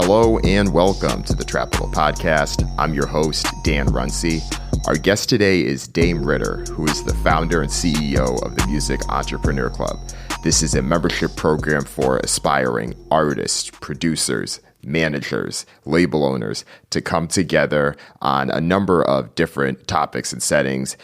Hello and welcome to the Trap Little Podcast. I'm your host, Dan Runcie. Our guest today is Dame Ritter, who is the founder and CEO of the Music Entrepreneur Club. This is a membership program for aspiring artists, producers, managers, label owners to come together on a number of different topics and settings.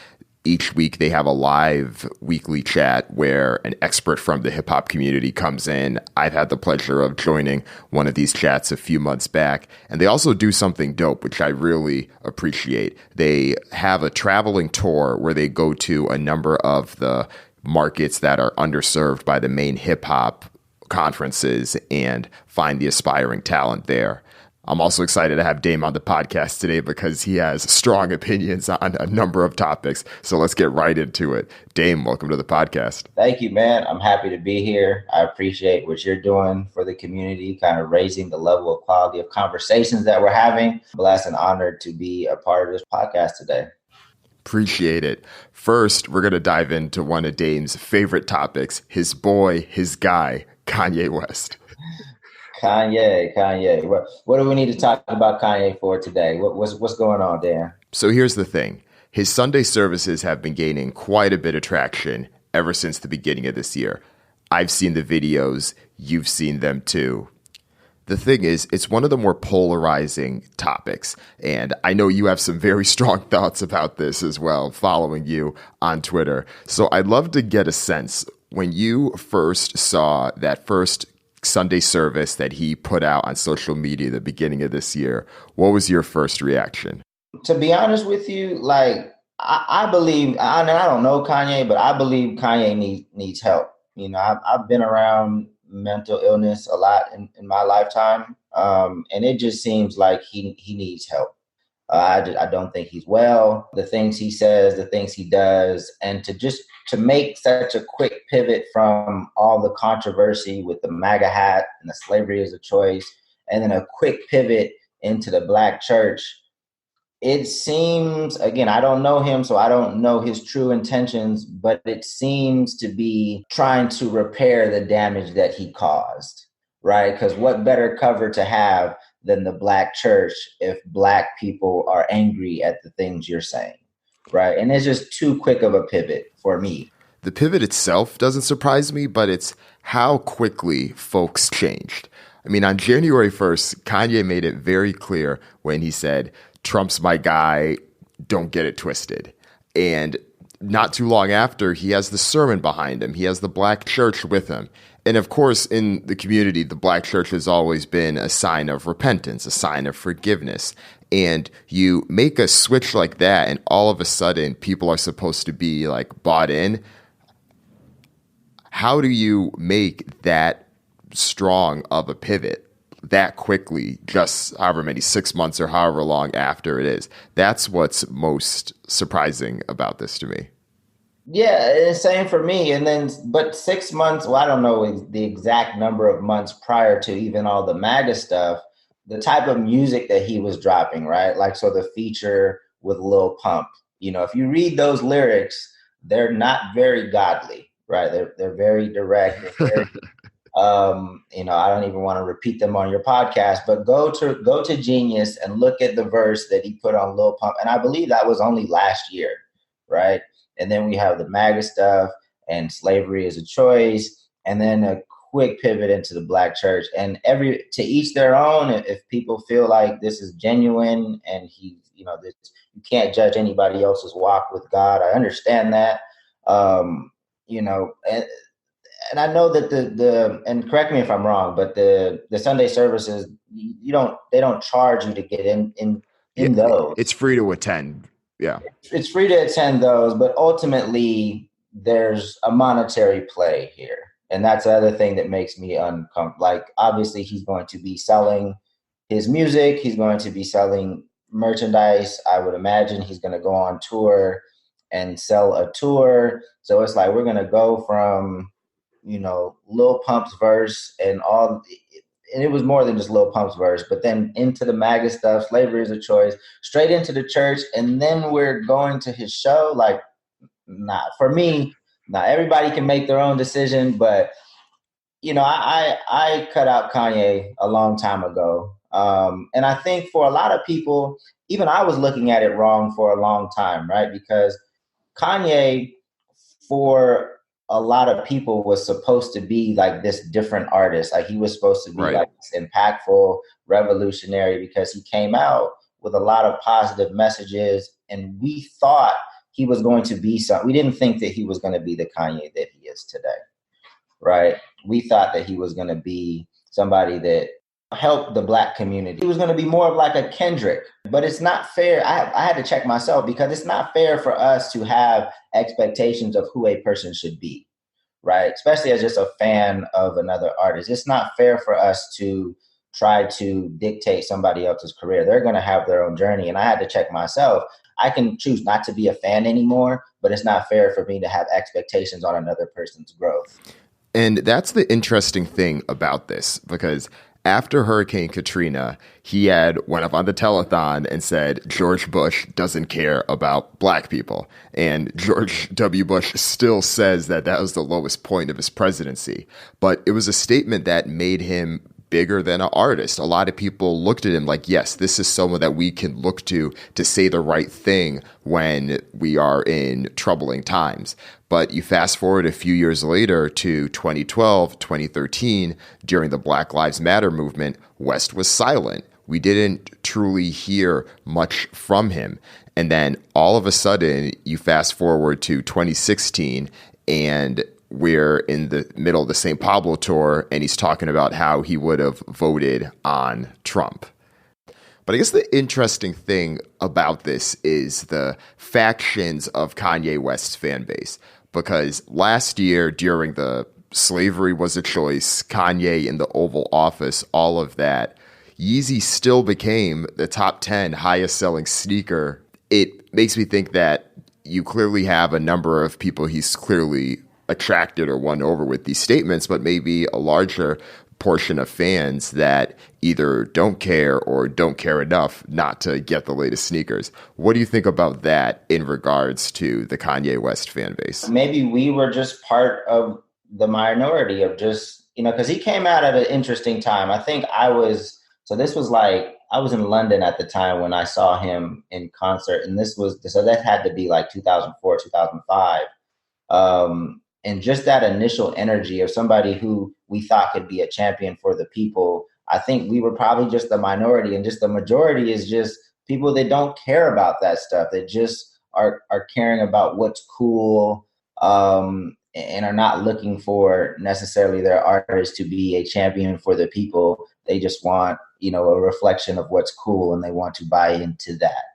Each week they have a live weekly chat where an expert from the hip hop community comes in. I've had the pleasure of joining one of these chats a few months back. And they also do something dope, which I really appreciate. They have a traveling tour where they go to a number of the markets that are underserved by the main hip hop conferences and find the aspiring talent there. I'm also excited to have Dame on the podcast today because he has strong opinions on a number of topics. So let's get right into it. Dame, welcome to the podcast. Thank you, man. I'm happy to be here. I appreciate what you're doing for the community, kind of raising the level of quality of conversations that we're having. Blessed and honored to be a part of this podcast today. Appreciate it. First, we're going to dive into one of Dame's favorite topics, his boy, his guy, Kanye West. Kanye. What do we need to talk about Kanye for today? What's going on, Dan? So here's the thing. His Sunday services have been gaining quite a bit of traction ever since the beginning of this year. I've seen the videos. You've seen them too. The thing is, it's one of the more polarizing topics. And I know you have some very strong thoughts about this as well, following you on Twitter. So I'd love to get a sense, when you first saw that first Sunday service that he put out on social media at the beginning of this year, what was your first reaction? To be honest with you, I believe, I don't know Kanye, but I believe Kanye needs help. You know, I've been around mental illness a lot in my lifetime, and it just seems like he needs help. I don't think he's well. The things he says, the things he does, and to make such a quick pivot from all the controversy with the MAGA hat and the slavery is a choice, and then a quick pivot into the Black church. It seems, again, I don't know him, so I don't know his true intentions, but it seems to be trying to repair the damage that he caused, right? Because what better cover to have than the Black church if Black people are angry at the things you're saying, right? And it's just too quick of a pivot for me. The pivot itself doesn't surprise me, but it's how quickly folks changed. I mean, on January 1st, Kanye made it very clear when he said, Trump's my guy, don't get it twisted. And not too long after, he has the sermon behind him. He has the Black church with him. And of course, in the community, the Black church has always been a sign of repentance, a sign of forgiveness. And you make a switch like that, and all of a sudden, people are supposed to be like bought in. How do you make that strong of a pivot that quickly, just however many, 6 months or however long after it is? That's what's most surprising about this to me. Yeah, it's same for me. But 6 months, well, I don't know the exact number of months prior to even all the MAGA stuff, the type of music that he was dropping, right? Like, so the feature with Lil Pump, you know, if you read those lyrics, they're not very godly, right? They're very direct. They're very, I don't even want to repeat them on your podcast, but go to Genius and look at the verse that he put on Lil Pump. And I believe that was only last year, right? And then we have the MAGA stuff and slavery is a choice. And then a quick pivot into the Black church, and to each their own. If people feel like this is genuine and you can't judge anybody else's walk with God. I understand that. And I know that and correct me if I'm wrong, but the Sunday services, they don't charge you to get in those. It's free to attend. Yeah. It's free to attend those, but ultimately there's a monetary play here. And that's the other thing that makes me uncomfortable. Like, obviously he's going to be selling his music. He's going to be selling merchandise. I would imagine he's going to go on tour and sell a tour. So it's like, we're going to go from, Lil Pump's verse and it was more than just Lil Pump's verse, but then into the MAGA stuff, slavery is a choice, straight into the church. And then we're going to his show. Like, for me, everybody can make their own decision, but I cut out Kanye a long time ago. And I think for a lot of people, even I was looking at it wrong for a long time, right? Because Kanye, for a lot of people, was supposed to be like this different artist. Like he was supposed to be Right. like this impactful, revolutionary, because he came out with a lot of positive messages, and we thought he was going to be something. We didn't think that he was going to be the Kanye that he is today, right? We thought that he was going to be somebody that helped the Black community. He was going to be more of like a Kendrick, but it's not fair. I had to check myself, because it's not fair for us to have expectations of who a person should be, right? Especially as just a fan of another artist. It's not fair for us to try to dictate somebody else's career. They're going to have their own journey. And I had to check myself. I can choose not to be a fan anymore, but it's not fair for me to have expectations on another person's growth. And that's the interesting thing about this, because after Hurricane Katrina, he went up on the telethon and said George Bush doesn't care about Black people. And George W. Bush still says that was the lowest point of his presidency. But it was a statement that made him bigger than an artist. A lot of people looked at him like, yes, this is someone that we can look to say the right thing when we are in troubling times. But you fast forward a few years later to 2012, 2013, during the Black Lives Matter movement, West was silent. We didn't truly hear much from him. And then all of a sudden, you fast forward to 2016, and we're in the middle of the St. Pablo tour, and he's talking about how he would have voted on Trump. But I guess the interesting thing about this is the factions of Kanye West's fan base. Because last year, during the Slavery Was a Choice, Kanye in the Oval Office, all of that, Yeezy still became the top 10 highest selling sneaker. It makes me think that you clearly have a number of people he's clearly attracted or won over with these statements, but maybe a larger portion of fans that either don't care or don't care enough not to get the latest sneakers. What do you think about that in regards to the Kanye West fan base? Maybe we were just part of the minority of just, because he came out at an interesting time. I think I was in London at the time when I saw him in concert, and that had to be like 2004, 2005. And just that initial energy of somebody who we thought could be a champion for the people, I think we were probably just the minority, and just the majority is just people that don't care about that stuff, that just are caring about what's cool, and are not looking for necessarily their artist to be a champion for the people. They just want, a reflection of what's cool, and they want to buy into that.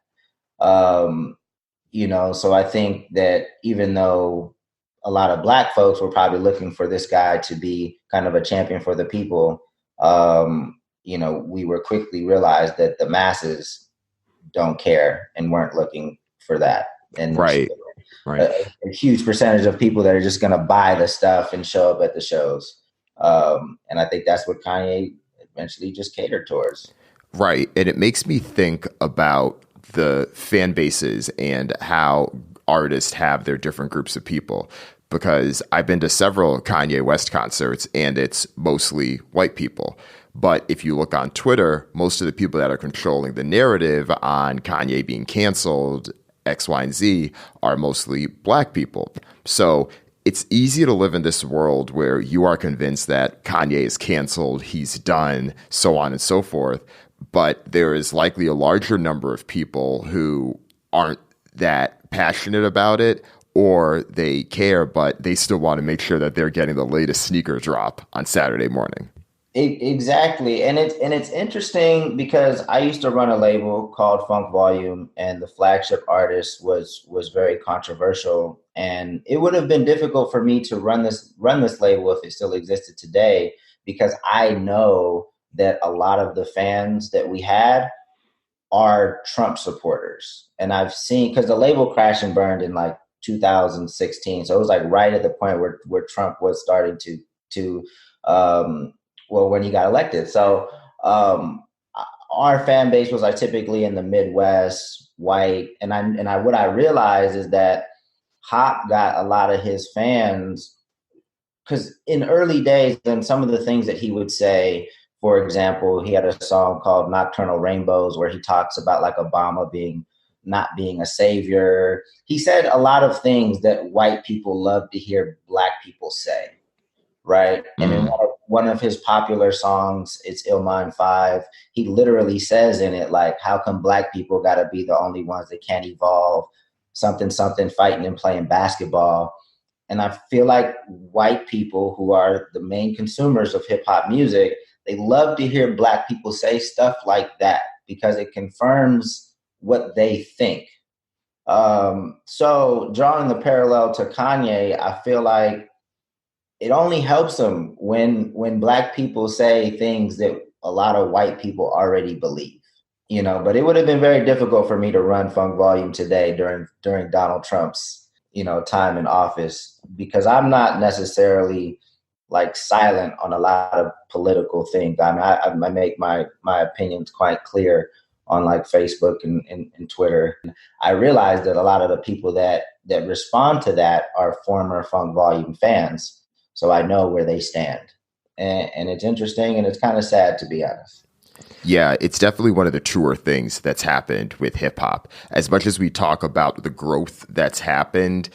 So I think that even though a lot of Black folks were probably looking for this guy to be kind of a champion for the people, we were quickly realized that the masses don't care and weren't looking for that. And right. A huge percentage of people that are just going to buy the stuff and show up at the shows. And I think that's what Kanye eventually just catered towards. Right. And it makes me think about the fan bases and how artists have their different groups of people, because I've been to several Kanye West concerts and it's mostly white people. But if you look on Twitter, most of the people that are controlling the narrative on Kanye being canceled, X, Y, and Z, are mostly Black people. So it's easy to live in this world where you are convinced that Kanye is canceled, he's done, so on and so forth. But there is likely a larger number of people who aren't that passionate about it, or they care, but they still want to make sure that they're getting the latest sneaker drop on Saturday morning. Exactly. And it's interesting because I used to run a label called Funk Volume, and the flagship artist was very controversial, and it would have been difficult for me to run this label if it still existed today, because I know that a lot of the fans that we had are Trump supporters. And I've seen, because the label crashed and burned in like 2016. So it was like right at the point where Trump was starting to when he got elected. So our fan base was like typically in the Midwest, white. And what I realized is that Hop got a lot of his fans, because in early days, and some of the things that he would say For example, he had a song called Nocturnal Rainbows where he talks about like Obama not being a savior. He said a lot of things that white people love to hear black people say, right? And in one of his popular songs, it's Illmind 5, he literally says in it, like, how come black people got to be the only ones that can't evolve, something, something, fighting and playing basketball. And I feel like white people who are the main consumers of hip hop music, they love to hear black people say stuff like that because it confirms what they think. So drawing the parallel to Kanye, I feel like it only helps him when black people say things that a lot of white people already believe, you know. But it would have been very difficult for me to run Funk Volume today during Donald Trump's, you know, time in office, because I'm not necessarily like silent on a lot of political things. I mean, I make my opinions quite clear on like Facebook and Twitter. I realize that a lot of the people that respond to that are former Funk Volume fans. So I know where they stand. And it's interesting and it's kind of sad, to be honest. Yeah, it's definitely one of the truer things that's happened with hip hop. As much as we talk about the growth that's happened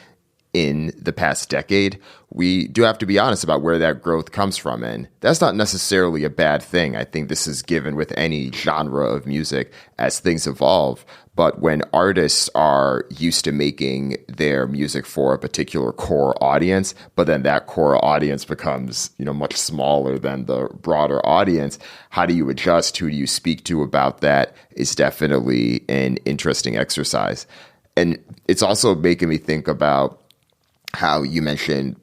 in the past decade, we do have to be honest about where that growth comes from. And that's not necessarily a bad thing. I think this is given with any genre of music as things evolve. But when artists are used to making their music for a particular core audience, but then that core audience becomes, you know, much smaller than the broader audience, how do you adjust? Who do you speak to about that is definitely an interesting exercise. And it's also making me think about how you mentioned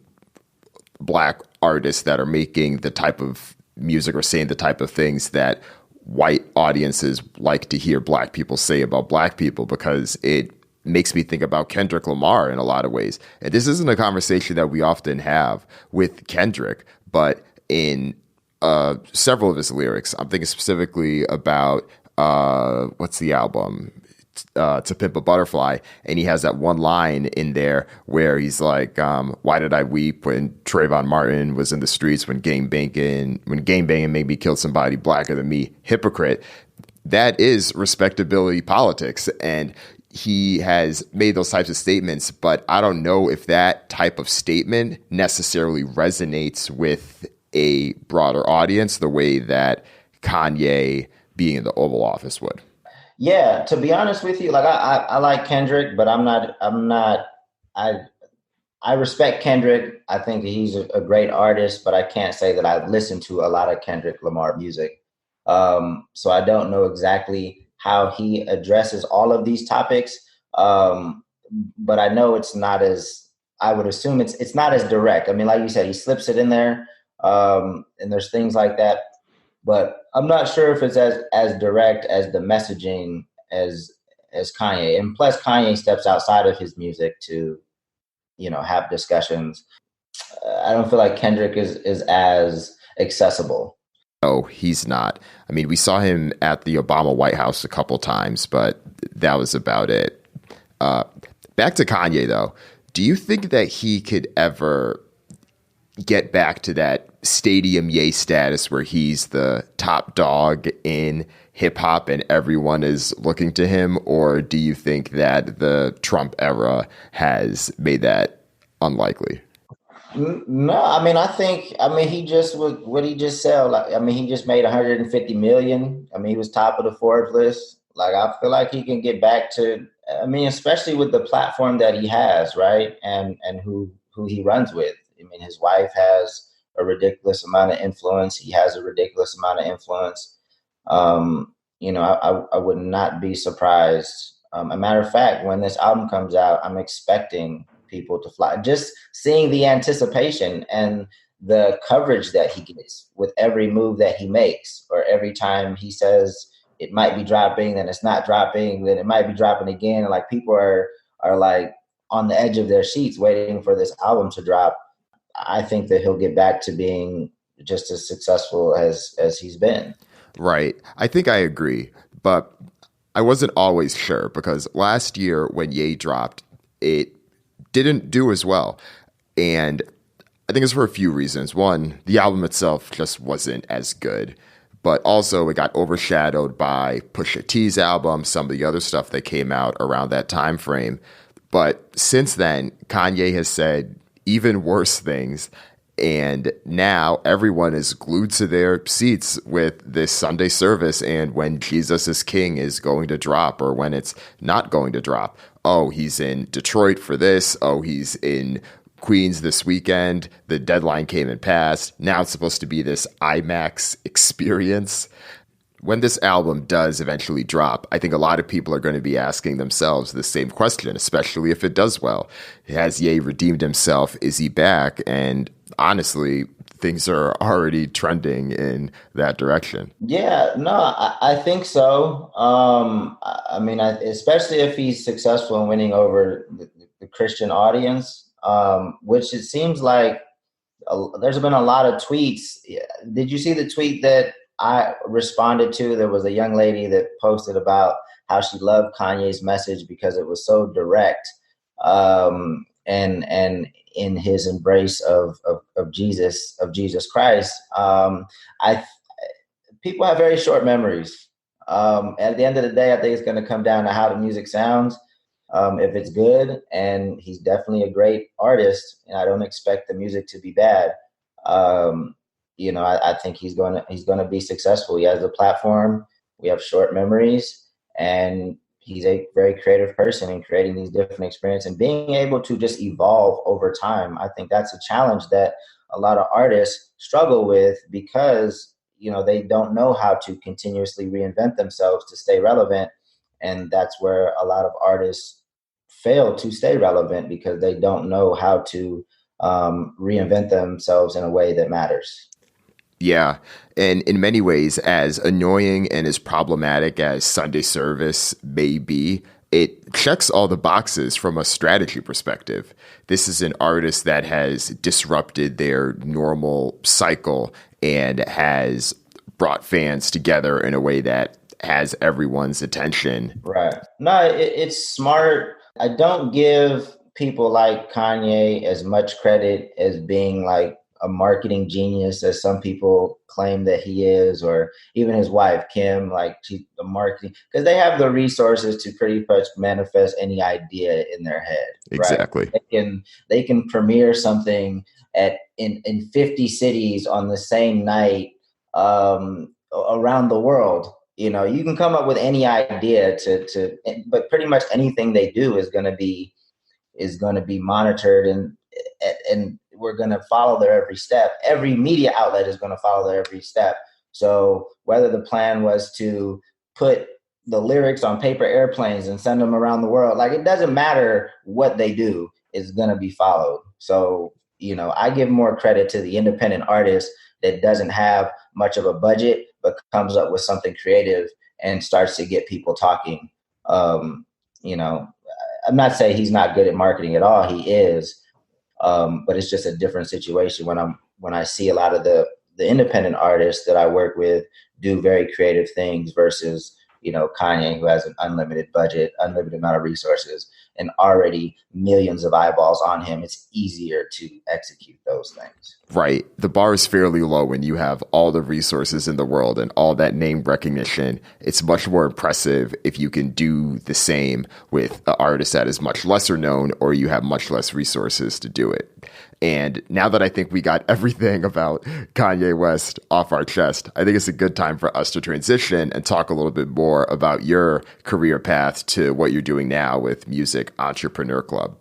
black artists that are making the type of music or saying the type of things that white audiences like to hear black people say about black people, because it makes me think about Kendrick Lamar in a lot of ways. And this isn't a conversation that we often have with Kendrick, but in several of his lyrics, I'm thinking specifically about what's the album? To Pimp a Butterfly, and he has that one line in there where he's like, why did I weep when Trayvon Martin was in the streets, when gang banging made me kill somebody blacker than me? Hypocrite. That is respectability politics, and he has made those types of statements, but I don't know if that type of statement necessarily resonates with a broader audience the way that Kanye being in the Oval Office would. Yeah, to be honest with you, like I like Kendrick, but I respect Kendrick. I think he's a great artist, but I can't say that I listen to a lot of Kendrick Lamar music. So I don't know exactly how he addresses all of these topics. But I know it's not as, I would assume it's not as direct. I mean, like you said, he slips it in there, and there's things like that. But I'm not sure if it's as direct as the messaging as Kanye. And plus, Kanye steps outside of his music to, you know, have discussions. I don't feel like Kendrick is as accessible. No, he's not. I mean, we saw him at the Obama White House a couple times, but that was about it. Back to Kanye, though. Do you think that he could ever get back to that Stadium Ye status where he's the top dog in hip hop and everyone is looking to him? Or do you think that the Trump era has made that unlikely? No, I mean, he just what he just said. Like, I mean, he just made 150 million. I mean, he was top of the Forbes list. Like, I feel like he can get back to, I mean, especially with the platform that he has, right? And who he runs with. I mean, his wife has a ridiculous amount of influence. He has a ridiculous amount of influence. You know, I would not be surprised. A matter of fact, when this album comes out, I'm expecting people to fly. Just seeing the anticipation and the coverage that he gets with every move that he makes, or every time he says it might be dropping, then it's not dropping, then it might be dropping again. And like, people are like on the edge of their seats waiting for this album to drop. I think that he'll get back to being just as successful as he's been. Right. I think I agree, but I wasn't always sure, because last year when Ye dropped, it didn't do as well. And I think it's for a few reasons. One, the album itself just wasn't as good. but also it got overshadowed by Pusha T's album, some of the other stuff that came out around that time frame. But since then, Kanye has said even worse things. And now everyone is glued to their seats with this Sunday service and when Jesus is King is going to drop or when it's not going to drop. Oh, he's in Detroit for this. Oh, he's in Queens this weekend. The deadline came and passed. Now it's supposed to be this IMAX experience. When this album does eventually drop, I think a lot of people are going to be asking themselves the same question, especially if it does well. Has Ye redeemed himself? Is he back? And honestly, things are already trending in that direction. Yeah, no, I think so. I mean, especially if he's successful in winning over the Christian audience, which it seems like there's been a lot of tweets. Did you see the tweet that I responded to? There was a young lady that posted about how she loved Kanye's message because it was so direct, and in his embrace of Jesus Christ. I People have very short memories. At the end of the day, I think it's going to come down to how the music sounds. If it's good, and he's definitely a great artist, and I don't expect the music to be bad. I think he's gonna be successful. He has a platform. We have short memories, and he's a very creative person in creating these different experiences and being able to just evolve over time. I think that's a challenge that a lot of artists struggle with because they don't know how to continuously reinvent themselves to stay relevant, and that's where a lot of artists fail to stay relevant because they don't know how to reinvent themselves in a way that matters. Yeah. And in many ways, as annoying and as problematic as Sunday service may be, it checks all the boxes from a strategy perspective. This is an artist that has disrupted their normal cycle and has brought fans together in a way that has everyone's attention. Right. No, it's smart. I don't give people like Kanye as much credit as being like a marketing genius as some people claim that he is, or even his wife, Kim, like she's the marketing, because they have the resources to pretty much manifest any idea in their head. Exactly. Right? They can premiere something in 50 cities on the same night around the world. You can come up with any idea but pretty much anything they do is going to be monitored, and we're going to follow their every step. Every media outlet is going to follow their every step. So whether the plan was to put the lyrics on paper airplanes and send them around the world, like, it doesn't matter what they do, is going to be followed. So, I give more credit to the independent artist that doesn't have much of a budget, but comes up with something creative and starts to get people talking. I'm not saying he's not good at marketing at all. He is, but it's just a different situation when I see a lot of the independent artists that I work with do very creative things versus Kanye, who has an unlimited budget, unlimited amount of resources, and already millions of eyeballs on him. It's easier to execute those things. Right. The bar is fairly low when you have all the resources in the world and all that name recognition. It's much more impressive if you can do the same with an artist that is much lesser known or you have much less resources to do it. And now that I think we got everything about Kanye West off our chest, I think it's a good time for us to transition and talk a little bit more about your career path to what you're doing now with Music Entrepreneur Club.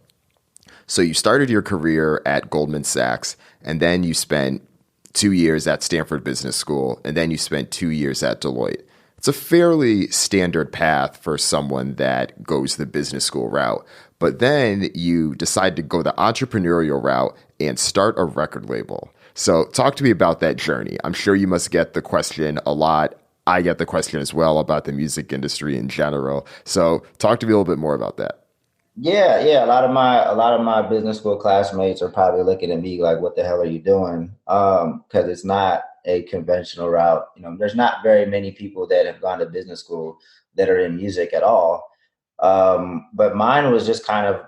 So you started your career at Goldman Sachs, and then you spent 2 years at Stanford Business School, and then you spent 2 years at Deloitte. It's a fairly standard path for someone that goes the business school route. But then you decide to go the entrepreneurial route and start a record label. So talk to me about that journey. I'm sure you must get the question a lot. I get the question as well about the music industry in general. So talk to me a little bit more about that. Yeah. A lot of my business school classmates are probably looking at me like, "What the hell are you doing?" Because it's not a conventional route. There's not very many people that have gone to business school that are in music at all. But mine was just kind of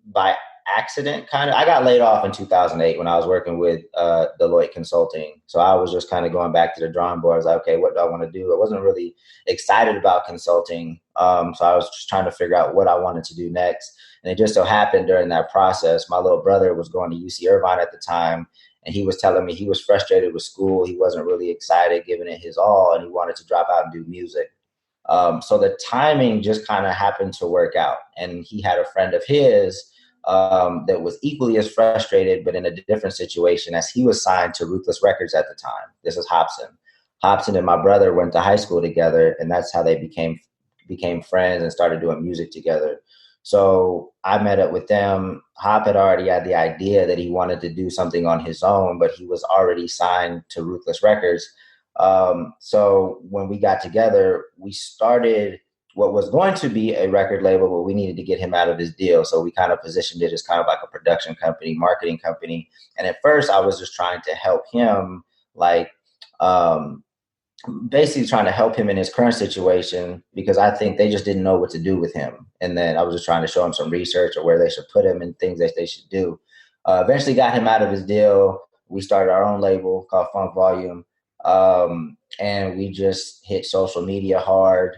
by accident kind of. I got laid off in 2008 when I was working with Deloitte Consulting. So I was just kind of going back to the drawing board. I was like, okay, what do I want to do? I wasn't really excited about consulting. So I was just trying to figure out what I wanted to do next. And it just so happened during that process, my little brother was going to UC Irvine at the time. And he was telling me he was frustrated with school. He wasn't really excited, giving it his all, and he wanted to drop out and do music. So the timing just kind of happened to work out. And he had a friend of his that was equally as frustrated, but in a different situation, as he was signed to Ruthless Records at the time. This is Hobson. Hobson and my brother went to high school together, and that's how they became friends and started doing music together. So I met up with them. Hop had already had the idea that he wanted to do something on his own, but he was already signed to Ruthless Records. So when we got together, we started what was going to be a record label, but we needed to get him out of his deal. So we kind of positioned it as kind of like a production company, marketing company. And at first I was just trying to help him, basically trying to help him in his current situation, because I think they just didn't know what to do with him. And then I was just trying to show him some research or where they should put him and things that they should do. Eventually got him out of his deal. We started our own label called Funk Volume. And we just hit social media hard.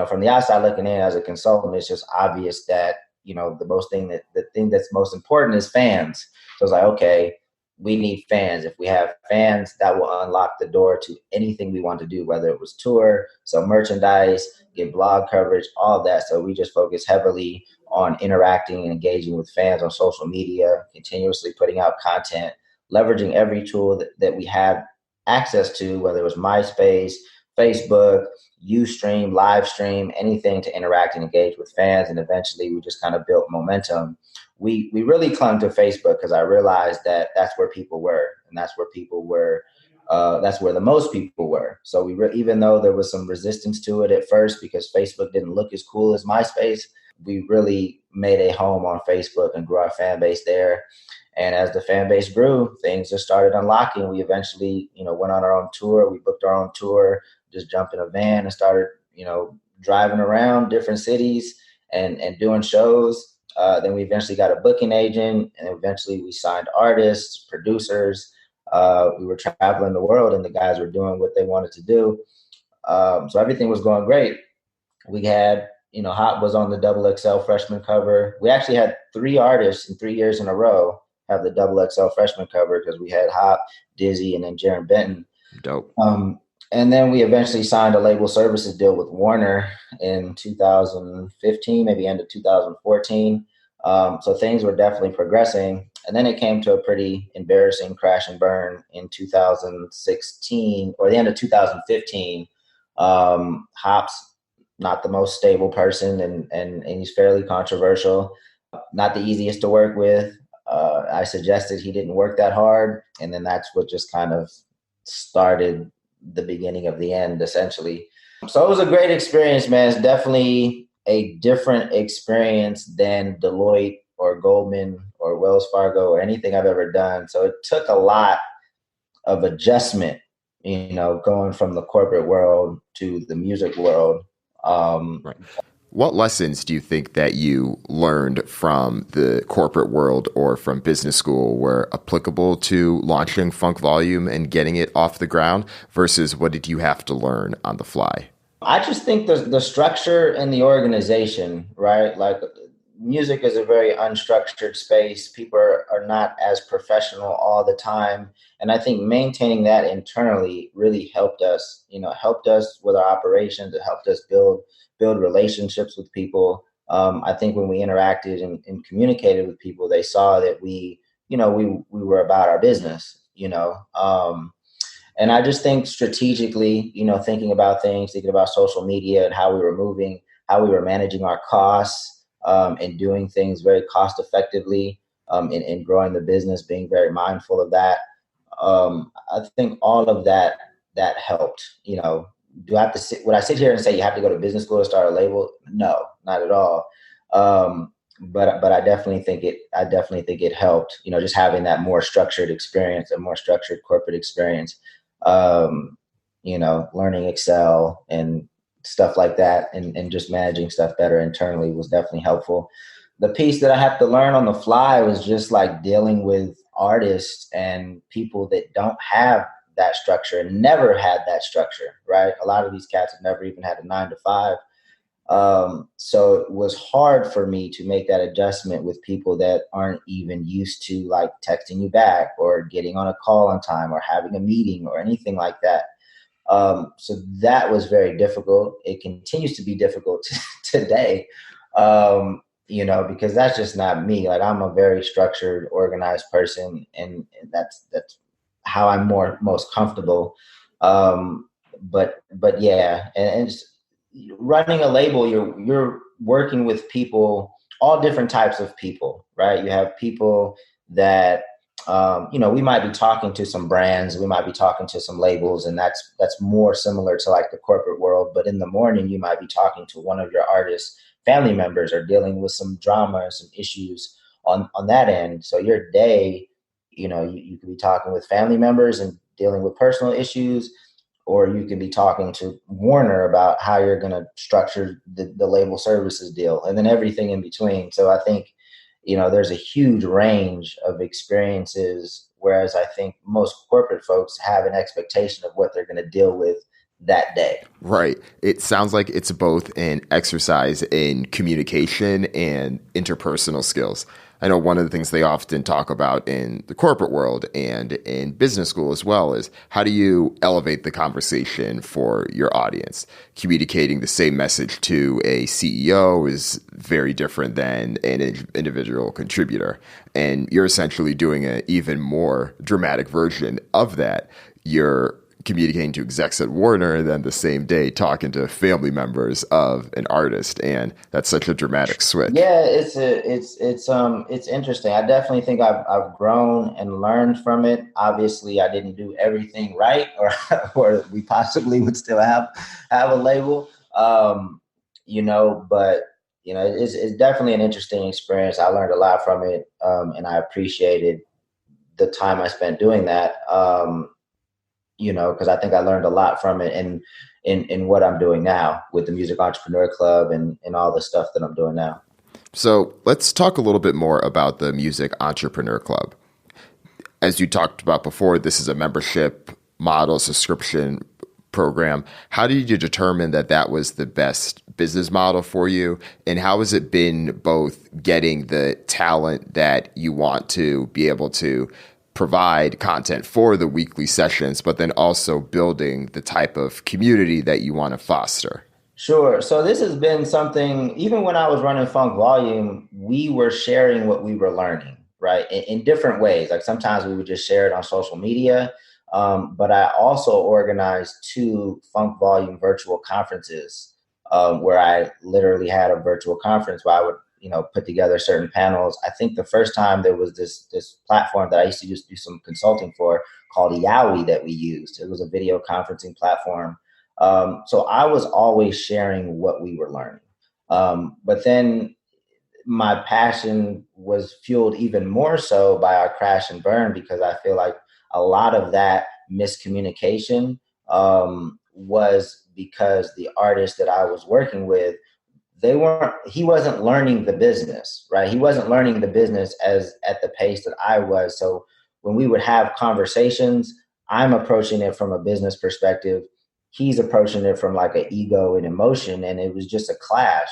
From the outside looking in as a consultant, it's just obvious that, the thing that's most important is fans. So it's like, okay, we need fans. If we have fans, that will unlock the door to anything we want to do, whether it was tour, sell merchandise, get blog coverage, all of that. So we just focus heavily on interacting and engaging with fans on social media, continuously putting out content, leveraging every tool that we have access to, whether it was MySpace, Facebook, Ustream, Livestream, anything to interact and engage with fans. And eventually we just kind of built momentum. We really clung to Facebook because I realized that that's where people were, and that's where people were. That's where the most people were. So even though there was some resistance to it at first because Facebook didn't look as cool as MySpace, we really made a home on Facebook and grew our fan base there. And as the fan base grew, things just started unlocking. We eventually, went on our own tour. We booked our own tour, just jumped in a van and started, driving around different cities and doing shows. Then we eventually got a booking agent, and eventually we signed artists, producers. We were traveling the world, and the guys were doing what they wanted to do. So everything was going great. We had, Hot was on the XXL freshman cover. We actually had 3 artists in 3 years in a row have the XXL freshman cover, because we had Hop, Dizzy, and then Jaron Benton. Dope. And then we eventually signed a label services deal with Warner in 2015, maybe end of 2014. So things were definitely progressing. And then it came to a pretty embarrassing crash and burn in 2016 or the end of 2015. Hop's not the most stable person, and he's fairly controversial, not the easiest to work with. I suggested he didn't work that hard. And then that's what just kind of started the beginning of the end, essentially. So it was a great experience, man. It's definitely a different experience than Deloitte or Goldman or Wells Fargo or anything I've ever done. So it took a lot of adjustment, going from the corporate world to the music world. Right. What lessons do you think that you learned from the corporate world or from business school were applicable to launching Funk Volume and getting it off the ground versus what did you have to learn on the fly? I just think the structure and the organization, right? Like, music is a very unstructured space. People are not as professional all the time. And I think maintaining that internally really helped us, helped us with our operations. It helped us build relationships with people. I think when we interacted and communicated with people, they saw that we were about our business, and I just think strategically, thinking about things, thinking about social media and how we were moving, how we were managing our costs, and doing things very cost effectively, and growing the business, being very mindful of that. I think all of that helped. Do I have to would I sit here and say you have to go to business school to start a label? No, not at all. But I definitely think it helped, just having that more structured experience, a more structured corporate experience, learning Excel and stuff like that, and just managing stuff better internally was definitely helpful. the piece that I have to learn on the fly was just like dealing with artists and people that don't have that structure and never had that structure, right? A lot of these cats have never even had a 9 to 5. So it was hard for me to make that adjustment with people that aren't even used to like texting you back or getting on a call on time or having a meeting or anything like that. So that was very difficult. It continues to be difficult today, because that's just not me. Like I'm a very structured, organized person, and that's how I'm most comfortable. But yeah, and just running a label, you're working with people, all different types of people, right? You have people that we might be talking to some brands, we might be talking to some labels, and that's more similar to like the corporate world. But in the morning, you might be talking to one of your artists' family members or dealing with some drama and some issues on that end. So your day, you could be talking with family members and dealing with personal issues, or you can be talking to Warner about how you're going to structure the label services deal, and then everything in between. So I think there's a huge range of experiences, whereas I think most corporate folks have an expectation of what they're going to deal with that day. Right. It sounds like it's both an exercise in communication and interpersonal skills. I know one of the things they often talk about in the corporate world and in business school as well is how do you elevate the conversation for your audience? Communicating the same message to a CEO is very different than an individual contributor. And you're essentially doing an even more dramatic version of that. You're communicating to execs at Warner and then the same day talking to family members of an artist, and that's such a dramatic switch. Yeah, it's interesting. I definitely think I've grown and learned from it. Obviously, I didn't do everything right, or we possibly would still have a label. But it's definitely an interesting experience. I learned a lot from it, and I appreciated the time I spent doing that. Because I think I learned a lot from it and in what I'm doing now with the Music Entrepreneur Club and all the stuff that I'm doing now. So let's talk a little bit more about the Music Entrepreneur Club. As you talked about before, this is a membership model subscription program. How did you determine that was the best business model for you? And how has it been both getting the talent that you want to be able to provide content for the weekly sessions, but then also building the type of community that you want to foster? Sure. So this has been something, even when I was running Funk Volume, we were sharing what we were learning, right? In different ways. Like sometimes we would just share it on social media. But I also organized 2 Funk Volume virtual conferences where I literally had a virtual conference where I would put together certain panels. I think the first time there was this platform that I used to just do some consulting for called Yowie that we used. It was a video conferencing platform. So I was always sharing what we were learning. But then my passion was fueled even more so by our crash and burn, because I feel like a lot of that miscommunication was because the artist that I was working with, he wasn't learning the business, right? He wasn't learning the business as at the pace that I was. So when we would have conversations, I'm approaching it from a business perspective. He's approaching it from like an ego and emotion, and it was just a clash.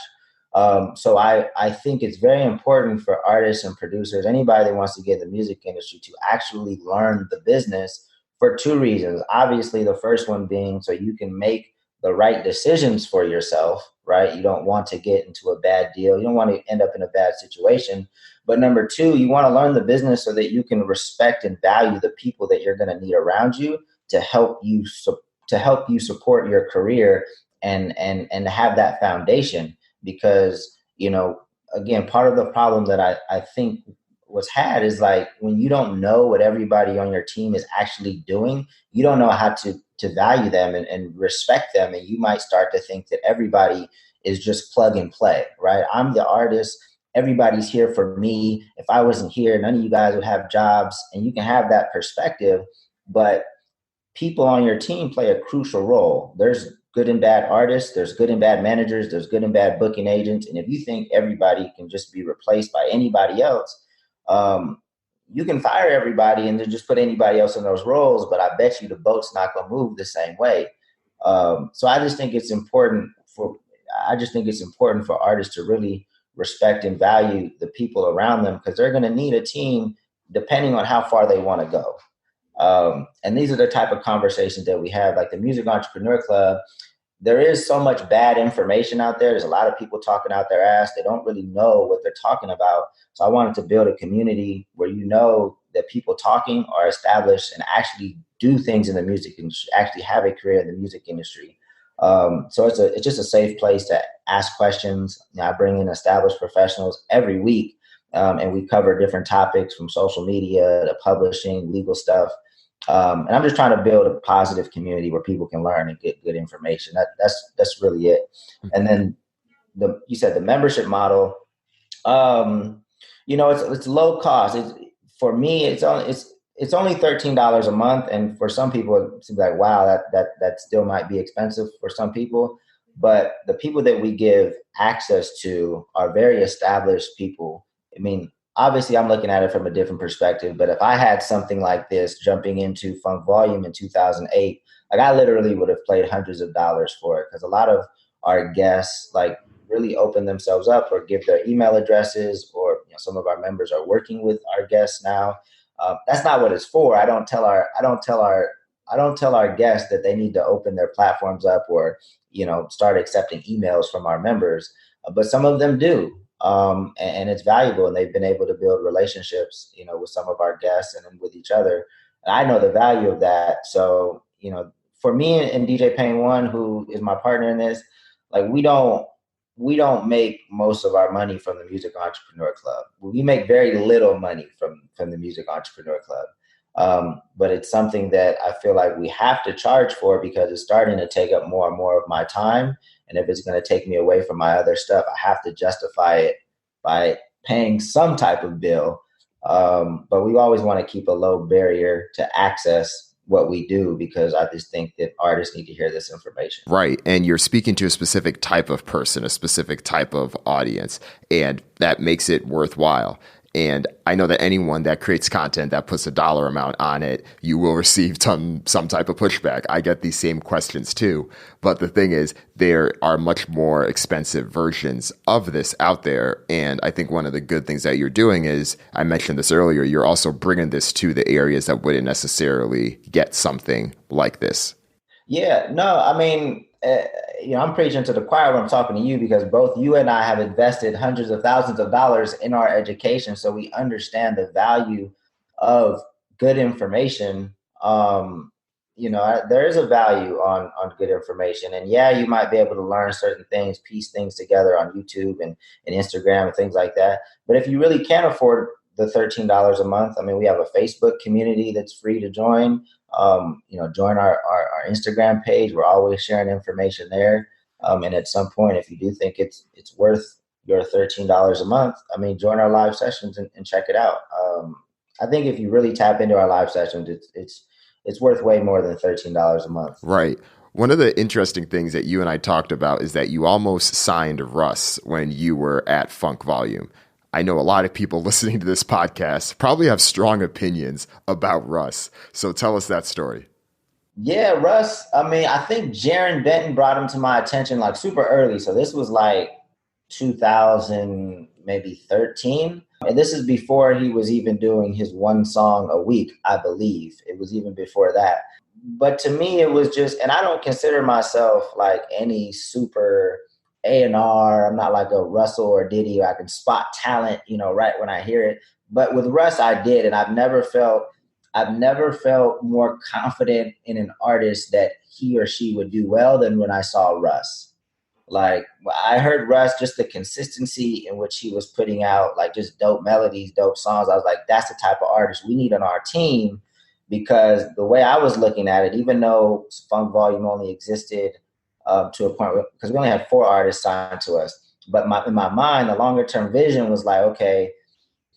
So I think it's very important for artists and producers, anybody that wants to get in the music industry, to actually learn the business for 2 reasons. Obviously, the first one being so you can make the right decisions for yourself, right? You don't want to get into a bad deal. You don't want to end up in a bad situation. But number 2, you want to learn the business so that you can respect and value the people that you're going to need around you to help you support your career and have that foundation. Because, again, part of the problem that I think was had is like when you don't know what everybody on your team is actually doing, you don't know how to value them and respect them. And you might start to think that everybody is just plug and play, right? I'm the artist. Everybody's here for me. If I wasn't here, none of you guys would have jobs. And you can have that perspective, but people on your team play a crucial role. There's good and bad artists, there's good and bad managers, there's good and bad booking agents. And if you think everybody can just be replaced by anybody else, you can fire everybody and then just put anybody else in those roles. But I bet you the boat's not going to move the same way. So I just think it's important for artists to really respect and value the people around them, because they're going to need a team depending on how far they want to go. And these are the type of conversations that we have, like the Music Entrepreneur Club. There is so much bad information out there. There's a lot of people talking out their ass. They don't really know what they're talking about. So I wanted to build a community where that people talking are established and actually do things in the music industry, actually have a career in the music industry. So it's just a safe place to ask questions. I bring in established professionals every week, and we cover different topics from social media to publishing, legal stuff. And I'm just trying to build a positive community where people can learn and get good information. That's really it. And then you said the membership model. It's low cost. For me, it's only $13 a month, and for some people it seems like, wow, that still might be expensive for some people. But the people that we give access to are very established people. I mean, obviously, I'm looking at it from a different perspective, but if I had something like this jumping into Funk Volume in 2008, like I literally would have paid hundreds of dollars for it, because a lot of our guests like really open themselves up or give their email addresses, or some of our members are working with our guests now. That's not what it's for. I don't tell our guests that they need to open their platforms up or start accepting emails from our members, but some of them do. And it's valuable, and they've been able to build relationships, with some of our guests and then with each other. And I know the value of that. So, for me and DJ Payne One, who is my partner in this, like we don't make most of our money from the Music Entrepreneur Club. We make very little money from the Music Entrepreneur Club. But it's something that I feel like we have to charge for, because it's starting to take up more and more of my time. And if it's going to take me away from my other stuff, I have to justify it by paying some type of bill. But we always want to keep a low barrier to access what we do, because I just think that artists need to hear this information. Right. And you're speaking to a specific type of person, a specific type of audience, and that makes it worthwhile. And I know that anyone that creates content that puts a dollar amount on it, you will receive some type of pushback. I get these same questions too. But the thing is, there are much more expensive versions of this out there. And I think one of the good things that you're doing is, I mentioned this earlier, you're also bringing this to the areas that wouldn't necessarily get something like this. Yeah, no, I mean, I'm preaching to the choir when I'm talking to you, because both you and I have invested hundreds of thousands of dollars in our education. So we understand the value of good information. There is a value on good information. And yeah, you might be able to learn certain things, piece things together on YouTube and Instagram and things like that. But if you really can't afford the $13 a month, I mean, we have a Facebook community that's free to join. Join our Instagram page. We're always sharing information there. And at some point, if you do think it's worth your $13 a month, I mean, join our live sessions and check it out. I think if you really tap into our live sessions, it's worth way more than $13 a month. Right. One of the interesting things that you and I talked about is that you almost signed Russ when you were at Funk Volume. I know a lot of people listening to this podcast probably have strong opinions about Russ. So tell us that story. Yeah, Russ. I mean, I think Jaron Benton brought him to my attention like super early. So this was like 2000, maybe 13. And this is before he was even doing his one song a week, I believe. It was even before that. But to me, it was just, and I don't consider myself like any super A&R. I'm not like a Russell or Diddy. I can spot talent, right when I hear it. But with Russ, I did. And I've never felt more confident in an artist that he or she would do well than when I saw Russ. Like, I heard Russ, just the consistency in which he was putting out, like, just dope melodies, dope songs. I was like, that's the type of artist we need on our team, because the way I was looking at it, even though Funk Volume only existed to a point, because we only had 4 artists signed to us. But in my mind, the longer term vision was like, okay,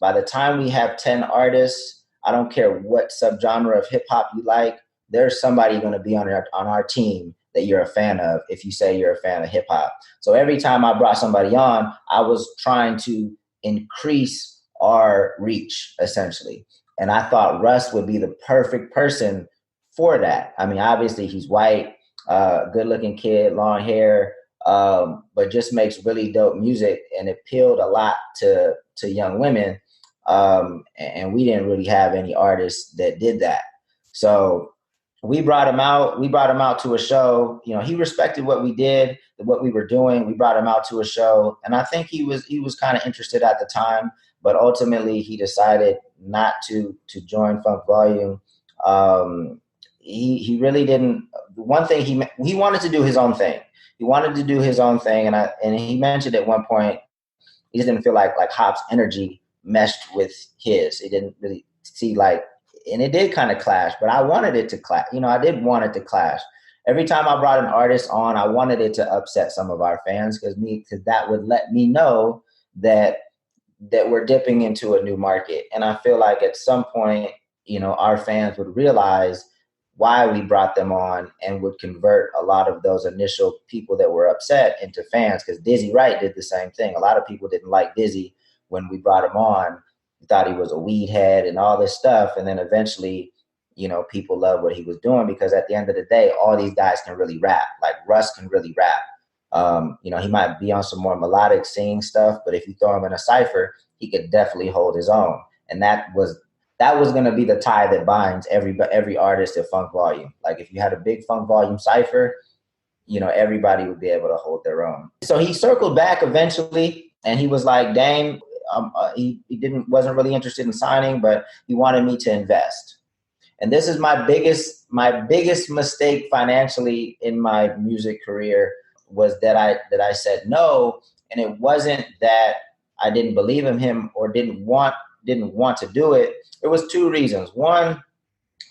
by the time we have 10 artists, I don't care what subgenre of hip hop you like, there's somebody going to be on our team that you're a fan of if you say you're a fan of hip hop. So every time I brought somebody on, I was trying to increase our reach, essentially. And I thought Russ would be the perfect person for that. I mean, obviously he's white, good looking kid, long hair, but just makes really dope music and appealed a lot to young women. And we didn't really have any artists that did that. So we brought him out. We brought him out to a show. You know, he respected what we did, what we were doing. We brought him out to a show, and I think he was kind of interested at the time. But ultimately, he decided not to join Funk Volume. He really didn't. One thing he wanted to do his own thing. He wanted to do his own thing, and he mentioned at one point he just didn't feel like Hop's energy meshed with his. He didn't really see like. And it did kind of clash, but I wanted it to clash. You know, I did want it to clash. Every time I brought an artist on, I wanted it to upset some of our fans because that would let me know that we're dipping into a new market. And I feel like at some point, you know, our fans would realize why we brought them on and would convert a lot of those initial people that were upset into fans. Because Dizzy Wright did the same thing. A lot of people didn't like Dizzy when we brought him on. Thought he was a weed head and all this stuff. And then eventually, you know, people loved what he was doing because at the end of the day, all these guys can really rap. Like Russ can really rap. You know, he might be on some more melodic singing stuff, but if you throw him in a cypher, he could definitely hold his own. And that was going to be the tie that binds every artist at Funk Volume. Like if you had a big Funk Volume cypher, you know, everybody would be able to hold their own. So he circled back eventually and he was like, Dame, he wasn't really interested in signing, but he wanted me to invest. And this is my biggest mistake financially in my music career was that I said no. And it wasn't that I didn't believe in him or didn't want to do it. It was two reasons. One,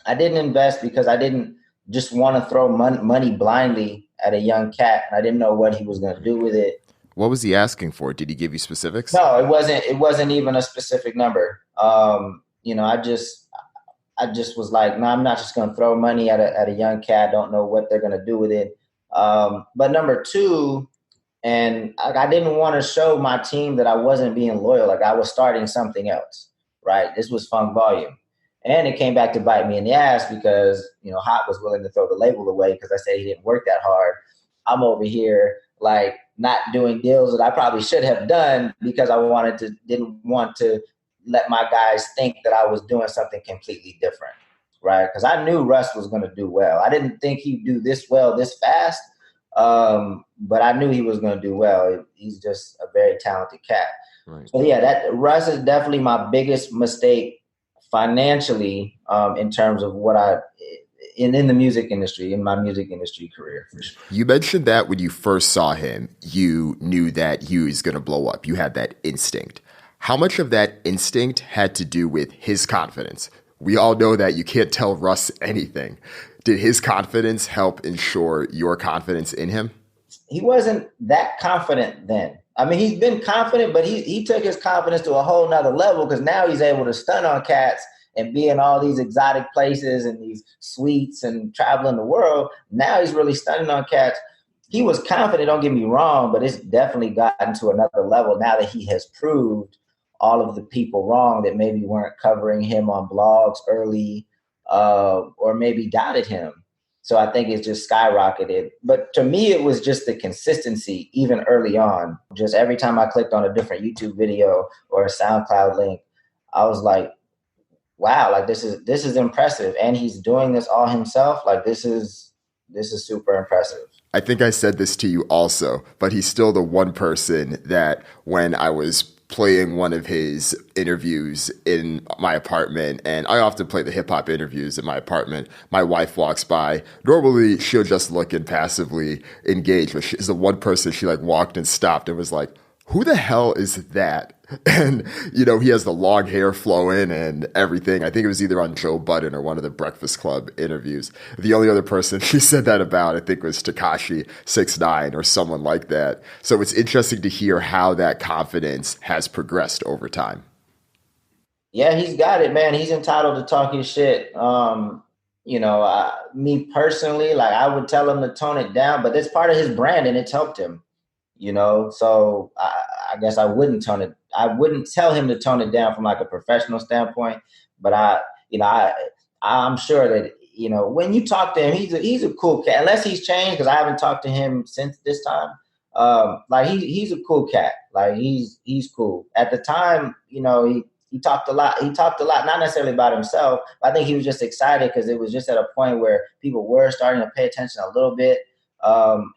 I didn't invest because I didn't just want to throw money blindly at a young cat. And I didn't know what he was going to do with it. What was he asking for? Did he give you specifics? No, it wasn't even a specific number. You know, I just was like, no, I'm not just going to throw money at a young cat. Don't know what they're going to do with it. But number two, and I didn't want to show my team that I wasn't being loyal. Like I was starting something else, right? This was Funk Volume. And it came back to bite me in the ass because, you know, Hot was willing to throw the label away because I said he didn't work that hard. I'm over here like not doing deals that I probably should have done because I didn't want to let my guys think that I was doing something completely different, right? Because I knew Russ was going to do well. I didn't think he'd do this well this fast, but I knew he was going to do well. He's just a very talented cat. Right. So yeah, that Russ is definitely my biggest mistake financially in terms of what in the music industry, in my music industry career. For sure. You mentioned that when you first saw him, you knew that he was going to blow up. You had that instinct. How much of that instinct had to do with his confidence? We all know that you can't tell Russ anything. Did his confidence help ensure your confidence in him? He wasn't that confident then. I mean, he's been confident, but he took his confidence to a whole nother level because now he's able to stun on cats and be in all these exotic places and these suites and traveling the world. Now he's really stunning on cats. He was confident, don't get me wrong, but it's definitely gotten to another level now that he has proved all of the people wrong that maybe weren't covering him on blogs early or maybe doubted him. So I think it's just skyrocketed. But to me, it was just the consistency, even early on. Just every time I clicked on a different YouTube video or a SoundCloud link, I was like, wow, like this is impressive. And he's doing this all himself. Like this is super impressive. I think I said this to you also, but he's still the one person that when I was playing one of his interviews in my apartment, and I often play the hip hop interviews in my apartment, my wife walks by. Normally she'll just look and passively engage, but she's the one person she like walked and stopped and was like, who the hell is that? And, you know, he has the long hair flowing and everything. I think it was either on Joe Budden or one of the Breakfast Club interviews. The only other person she said that about, I think, was Tekashi 6ix9ine or someone like that. So it's interesting to hear how that confidence has progressed over time. Yeah, he's got it, man. He's entitled to talk his shit. Me personally, like I would tell him to tone it down, but it's part of his brand and it's helped him. So I guess I wouldn't tell him to tone it down from like a professional standpoint, but I'm sure that, when you talk to him, he's a cool cat, unless he's changed, because I haven't talked to him since this time. Like he's a cool cat. Like he's cool. At the time, he talked a lot. He talked a lot, not necessarily about himself, but I think he was just excited because it was just at a point where people were starting to pay attention a little bit.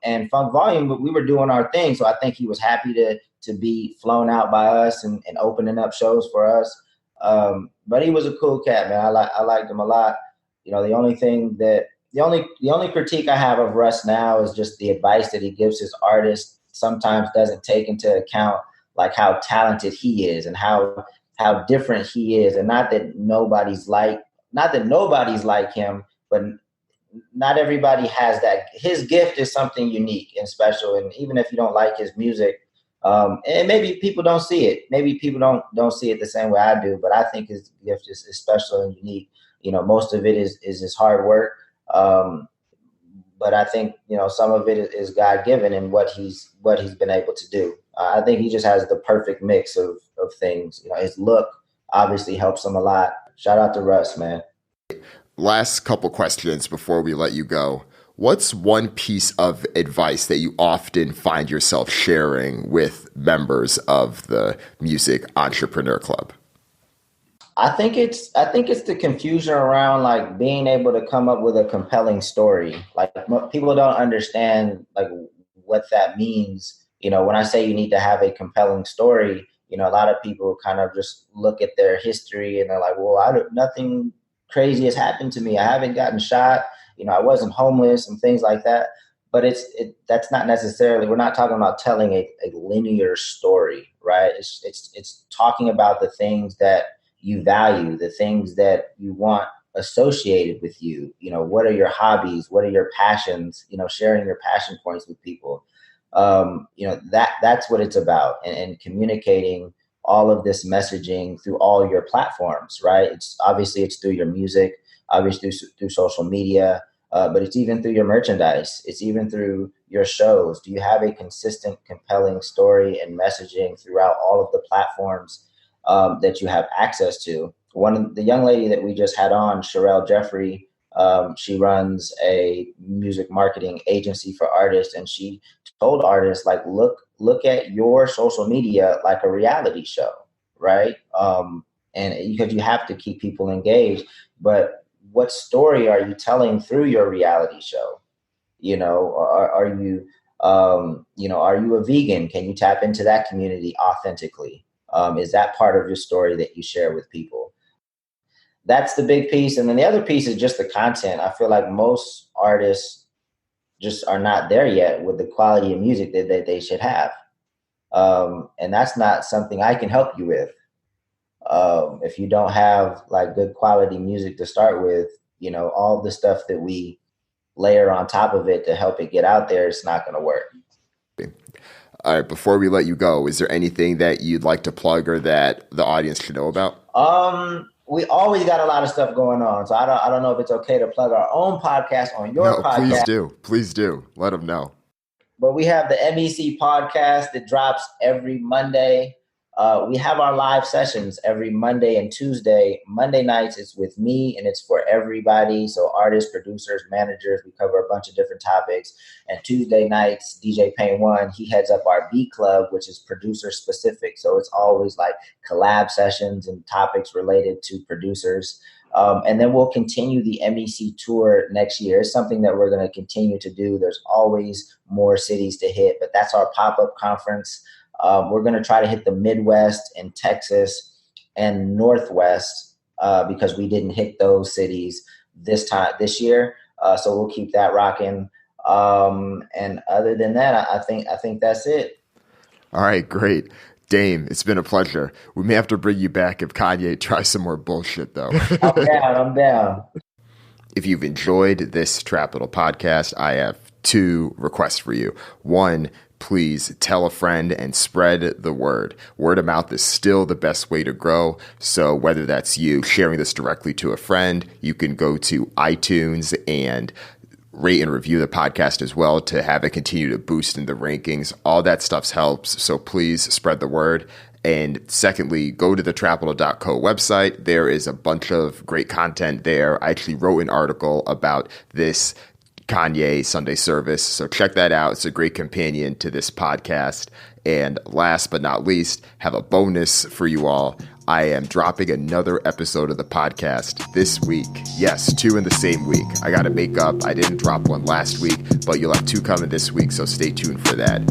And Funk Volume, we were doing our thing. So I think he was happy to be flown out by us and opening up shows for us. But he was a cool cat, man. I liked him a lot. The only critique I have of Russ now is just the advice that he gives his artists sometimes doesn't take into account like how talented he is and how different he is. And not that nobody's like him, but not everybody has that. His gift is something unique and special. And even if you don't like his music, and maybe people don't see it, maybe people don't see it the same way I do, but I think his gift is special and unique. Most of it is his hard work. But I think, some of it is God given and what he's been able to do. I think he just has the perfect mix of things. His look obviously helps him a lot. Shout out to Russ, man. Last couple questions before we let you go. What's one piece of advice that you often find yourself sharing with members of the Music Entrepreneur Club? I think it's the confusion around like being able to come up with a compelling story. Like people don't understand like what that means. When I say you need to have a compelling story, a lot of people kind of just look at their history and they're like, well, nothing crazy has happened to me. I haven't gotten shot. I wasn't homeless and things like that. But that's not necessarily, we're not talking about telling a linear story, right? It's talking about the things that you value, the things that you want associated with you. What are your hobbies? What are your passions? Sharing your passion points with people. That's what it's about, and communicating all of this messaging through all your platforms, right? It's through your music, obviously through social media, but it's even through your merchandise. It's even through your shows. Do you have a consistent, compelling story and messaging throughout all of the platforms that you have access to? The young lady that we just had on, Sherelle Jeffrey, she runs a music marketing agency for artists, and she told artists, like, look at your social media like a reality show, right? And because you have to keep people engaged, but what story are you telling through your reality show? Are you are you a vegan? Can you tap into that community authentically? Is that part of your story that you share with people? That's the big piece. And then the other piece is just the content. I feel like most artists just are not there yet with the quality of music that they should have. And that's not something I can help you with. If you don't have like good quality music to start with, all the stuff that we layer on top of it to help it get out there, it's not going to work. All right, before we let you go, is there anything that you'd like to plug or that the audience should know about? We always got a lot of stuff going on, so I don't know if it's okay to plug our own podcast on your podcast. Please do. Let them know. But we have the MEC podcast that drops every Monday. We have our live sessions every Monday and Tuesday. Monday nights is with me, and it's for everybody. So artists, producers, managers, we cover a bunch of different topics. And Tuesday nights, DJ Payne One, he heads up our Beat Club, which is producer specific. So it's always like collab sessions and topics related to producers. And then we'll continue the MEC tour next year. It's something that we're going to continue to do. There's always more cities to hit, but that's our pop-up conference. We're going to try to hit the Midwest and Texas and Northwest because we didn't hit those cities this year. So we'll keep that rocking. And other than that, I think that's it. All right, great. Dame, it's been a pleasure. We may have to bring you back if Kanye tries some more bullshit, though. I'm down. If you've enjoyed this Trap Little podcast, I have two requests for you. One, please tell a friend and spread the word. Word of mouth is still the best way to grow. So whether that's you sharing this directly to a friend, you can go to iTunes and rate and review the podcast as well to have it continue to boost in the rankings. All that stuff helps. So please spread the word. And secondly, go to the trapital.co website. There is a bunch of great content there. I actually wrote an article about this Kanye Sunday service. So check that out. It's a great companion to this podcast. And last but not least, have a bonus for you all. I am dropping another episode of the podcast this week. Yes, 2 in the same week. I got to make up. I didn't drop one last week, but you'll have 2 coming this week. So stay tuned for that.